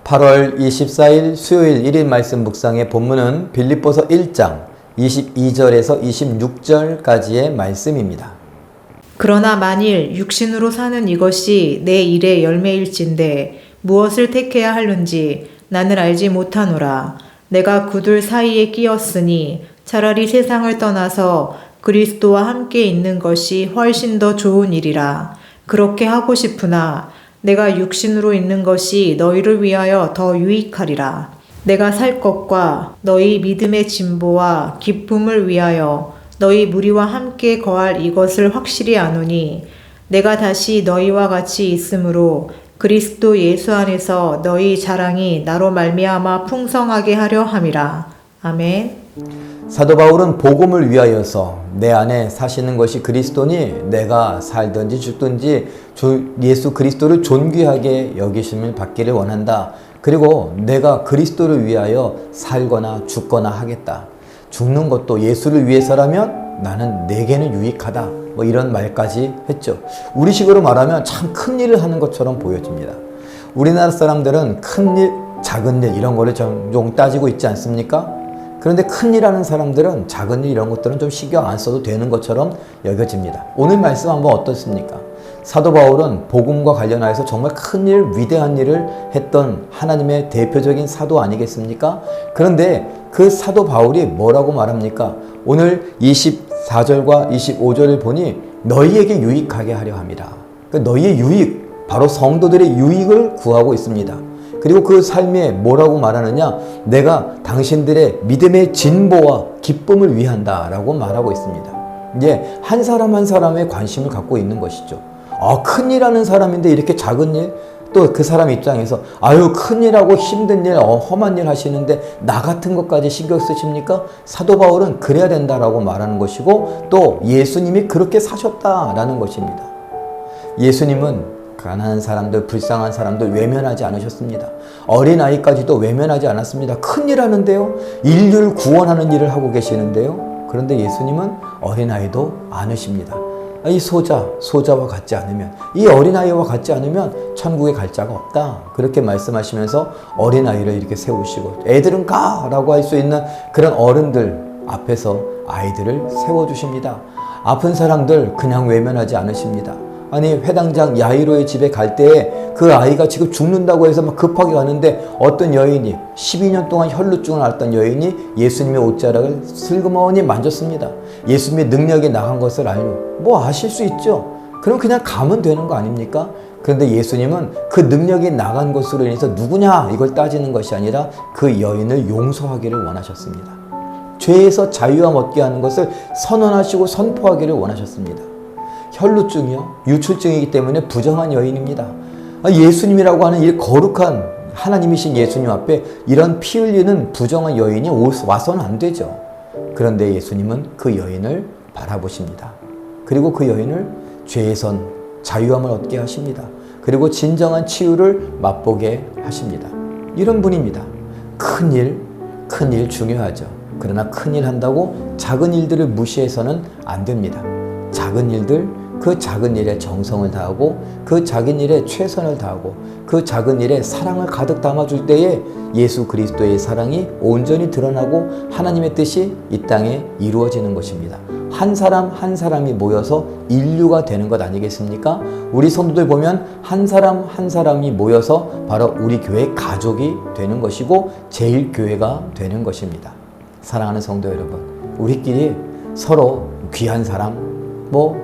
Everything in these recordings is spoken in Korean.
8월 24일 수요일 1일 말씀 묵상의 본문은 빌립보서 1장 22절에서 26절까지의 말씀입니다. 그러나 만일 육신으로 사는 이것이 내 일의 열매일진데 무엇을 택해야 하는지 나는 알지 못하노라. 내가 그 둘 사이에 끼었으니 차라리 세상을 떠나서 그리스도와 함께 있는 것이 훨씬 더 좋은 일이라. 그렇게 하고 싶으나 내가 육신으로 있는 것이 너희를 위하여 더 유익하리라. 내가 살 것과 너희 믿음의 진보와 기쁨을 위하여 너희 무리와 함께 거할 이것을 확실히 아노니 내가 다시 너희와 같이 있으므로 그리스도 예수 안에서 너희 자랑이 나로 말미암아 풍성하게 하려 함이라. 아멘. 사도 바울은 복음을 위하여서 내 안에 사시는 것이 그리스도니 내가 살든지 죽든지 주 예수 그리스도를 존귀하게 여기심을 받기를 원한다. 그리고 내가 그리스도를 위하여 살거나 죽거나 하겠다. 죽는 것도 예수를 위해서라면 나는 내게는 유익하다. 뭐 이런 말까지 했죠. 우리식으로 말하면 참 큰 일을 하는 것처럼 보여집니다. 우리나라 사람들은 큰 일, 작은 일 이런 거를 종종 따지고 있지 않습니까? 그런데 큰일 하는 사람들은 작은 일 이런 것들은 좀 신경 안 써도 되는 것처럼 여겨집니다. 오늘 말씀 한번 어떻습니까? 사도 바울은 복음과 관련하여서 정말 큰일, 위대한 일을 했던 하나님의 대표적인 사도 아니겠습니까? 그런데 그 사도 바울이 뭐라고 말합니까? 오늘 24절과 25절을 보니 너희에게 유익하게 하려 함이라. 그러니까 너희의 유익, 바로 성도들의 유익을 구하고 있습니다. 그리고 그 삶에 뭐라고 말하느냐? 내가 당신들의 믿음의 진보와 기쁨을 위한다 라고 말하고 있습니다. 이제 한 사람 한 사람의 관심을 갖고 있는 것이죠. 큰일 하는 사람인데 이렇게 작은 일? 또 그 사람 입장에서 아유 큰일하고 힘든 일, 험한 일 하시는데 나 같은 것까지 신경 쓰십니까? 사도 바울은 그래야 된다라고 말하는 것이고 또 예수님이 그렇게 사셨다라는 것입니다. 예수님은 가난한 사람들, 불쌍한 사람들 외면하지 않으셨습니다. 어린아이까지도 외면하지 않았습니다. 큰일 하는데요. 인류를 구원하는 일을 하고 계시는데요. 그런데 예수님은 어린아이도 않으십니다. 이 소자와 같지 않으면, 이 어린아이와 같지 않으면 천국에 갈 자가 없다. 그렇게 말씀하시면서 어린아이를 이렇게 세우시고 애들은 가라고 할 수 있는 그런 어른들 앞에서 아이들을 세워주십니다. 아픈 사람들 그냥 외면하지 않으십니다. 아니 회당장 야이로의 집에 갈 때에 그 아이가 지금 죽는다고 해서 막 급하게 가는데 어떤 여인이 12년 동안 혈루증을 앓던 여인이 예수님의 옷자락을 슬그머니 만졌습니다. 예수님의 능력이 나간 것을 알고 뭐 아실 수 있죠. 그럼 그냥 가면 되는 거 아닙니까? 그런데 예수님은 그 능력이 나간 것으로 인해서 누구냐 이걸 따지는 것이 아니라 그 여인을 용서하기를 원하셨습니다. 죄에서 자유함 얻게 하는 것을 선언하시고 선포하기를 원하셨습니다. 혈루증이요, 유출증이기 때문에 부정한 여인입니다. 예수님이라고 하는 이 거룩한 하나님이신 예수님 앞에 이런 피 흘리는 부정한 여인이 와서는 안 되죠. 그런데 예수님은 그 여인을 바라보십니다. 그리고 그 여인을 죄에선 자유함을 얻게 하십니다. 그리고 진정한 치유를 맛보게 하십니다. 이런 분입니다. 큰일 중요하죠. 그러나 큰일 한다고 작은 일들을 무시해서는 안 됩니다. 작은 일들, 그 작은 일에 정성을 다하고 그 작은 일에 최선을 다하고 그 작은 일에 사랑을 가득 담아줄 때에 예수 그리스도의 사랑이 온전히 드러나고 하나님의 뜻이 이 땅에 이루어지는 것입니다. 한 사람 한 사람이 모여서 인류가 되는 것 아니겠습니까? 우리 성도들 보면 한 사람 한 사람이 모여서 바로 우리 교회 가족이 되는 것이고 제일교회가 되는 것입니다. 사랑하는 성도 여러분, 우리끼리 서로 귀한 사람,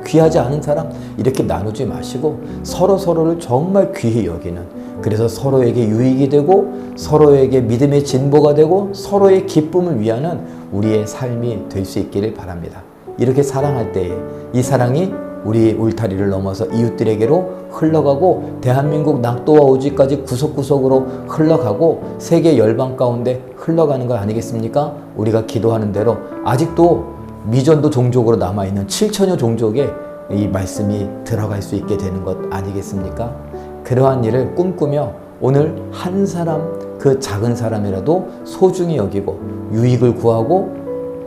귀하지 않은 사람 이렇게 나누지 마시고 서로를 정말 귀히 여기는, 그래서 서로에게 유익이 되고 서로에게 믿음의 진보가 되고 서로의 기쁨을 위하는 우리의 삶이 될 수 있기를 바랍니다. 이렇게 사랑할 때에 이 사랑이 우리 울타리를 넘어서 이웃들에게로 흘러가고 대한민국 낙도와 오지까지 구석구석으로 흘러가고 세계 열방 가운데 흘러가는 것 아니겠습니까? 우리가 기도하는 대로 아직도 미전도 종족으로 남아있는 7천여 종족에 이 말씀이 들어갈 수 있게 되는 것 아니겠습니까? 그러한 일을 꿈꾸며 오늘 한 사람, 그 작은 사람이라도 소중히 여기고 유익을 구하고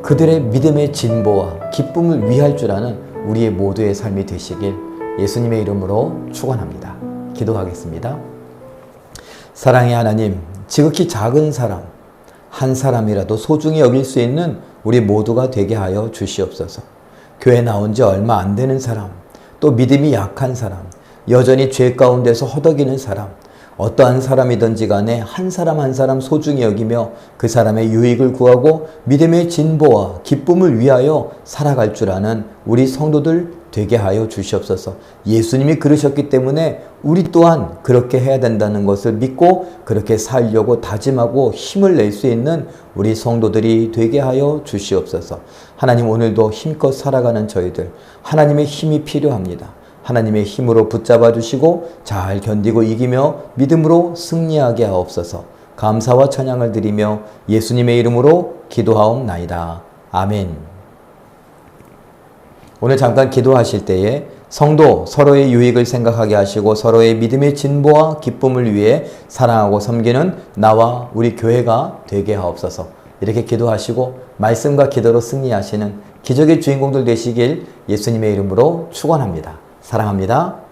그들의 믿음의 진보와 기쁨을 위할 줄 아는 우리의 모두의 삶이 되시길 예수님의 이름으로 축원합니다. 기도하겠습니다. 사랑의 하나님, 지극히 작은 사람, 한 사람이라도 소중히 여길 수 있는 우리 모두가 되게 하여 주시옵소서. 교회 나온 지 얼마 안 되는 사람, 또 믿음이 약한 사람, 여전히 죄 가운데서 허덕이는 사람, 어떠한 사람이든지 간에 한 사람 한 사람 소중히 여기며 그 사람의 유익을 구하고 믿음의 진보와 기쁨을 위하여 살아갈 줄 아는 우리 성도들 되게 하여 주시옵소서. 예수님이 그러셨기 때문에 우리 또한 그렇게 해야 된다는 것을 믿고 그렇게 살려고 다짐하고 힘을 낼 수 있는 우리 성도들이 되게 하여 주시옵소서. 하나님, 오늘도 힘껏 살아가는 저희들, 하나님의 힘이 필요합니다. 하나님의 힘으로 붙잡아 주시고 잘 견디고 이기며 믿음으로 승리하게 하옵소서. 감사와 찬양을 드리며 예수님의 이름으로 기도하옵나이다. 아멘. 오늘 잠깐 기도하실 때에 성도 서로의 유익을 생각하게 하시고 서로의 믿음의 진보와 기쁨을 위해 사랑하고 섬기는 나와 우리 교회가 되게 하옵소서. 이렇게 기도하시고 말씀과 기도로 승리하시는 기적의 주인공들 되시길 예수님의 이름으로 축원합니다. 사랑합니다.